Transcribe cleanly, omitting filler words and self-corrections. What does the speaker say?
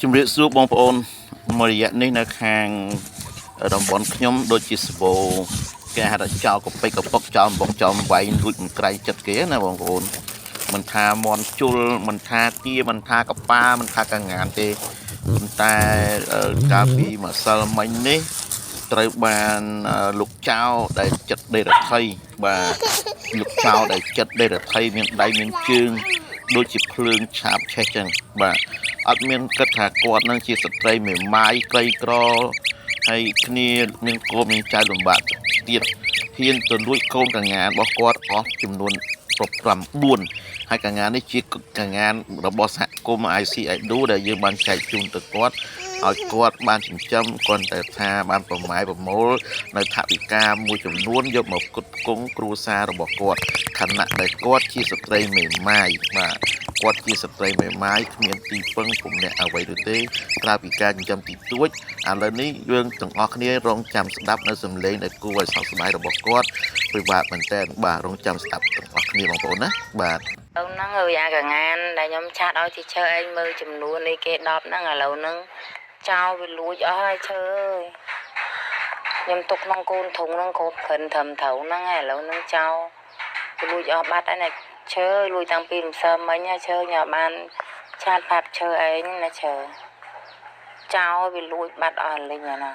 ជំរាបសួរបងប្អូនមួយរយៈនេះនៅខាងតំបន់ខ្ញុំដូចជាសបោគេហៅថាចោលកពេចកពុកចោលបុកចោលវាយរួចមិនក្រែងចិត្តគេណាបងប្អូនមិនថាមន់ជុលមិនថាគាមិនថាកប៉ាមិនថាកងានទេប៉ុន្តែកាលពីម្សិលមិញនេះត្រូវបានលោកចៅដែលចិត្តដេរដ្ឋីបាទលោកចៅដែលចិត្តដេរដ្ឋីមានដៃមានជើងដូចជាភ្លើងឆាបឆេះចឹងបាទអត់មានគិតថាគាត់នឹងជាស្ត្រីមេម៉ាយក្រីក្រហើយគ្នាមានកូនមានចៅលំបាកទៀតហ៊ានទៅលួចកូនកងានរបស់គាត់អស់ចំនួន9ហើយកងាននេះជាកងានរបស់សហគមន៍ IC IDU ដែលយើងបានចែកជូនទៅគាត់ឲ្យគាត់បានចិញ្ចឹមគាត់តែថាបានប្រម៉ែប្រមូលនៅថវិកាមួយចំនួនយកមកផ្គត់ផ្គង់គ្រួសាររបស់គាត់ខណៈដែលគាត់ជាស្ត្រីមេម៉ាយបាទគាត់ជាស្ត្រីមេម៉ាយគ្មានទីពឹងពុំអ្នកអ្វីទេក្រៅពីការចិញ្ចឹមទីទួចឥឡូវនេះយើងទាំងអស់គ្នារងចាំស្ដាប់នៅសំឡេងដែលគួរឲ្យសោកស្ដាយរបស់គាត់ពិបាកមែនតើបាទរងចាំស្ដាប់ទាំងអស់គ្នាបងប្អូនណាបាទហ្នឹងអាកងានដែលខ្ញុំឆាតឲ្យទីឈើឯងមើលចំនួននេះគេ10ហ្នឹងឥឡូវហ្នឹងចោលវាលួចអស់ហើយឈើអើយខ្ញុំទុកក្នុងកូនធុងហ្នឹងគ្រប់គ្រិនត្រឹមត្រូវហ្នឹងឥឡូវហ្នឹងចោលវាលួចអស់បាត់ហើយណាឈើលួចតាំងពីម្សិលមិញហើយឈើញ៉ាំបានឆាតប្រាប់ឈើឯងណាឈើចោលវាលួចបាត់អស់លេងណា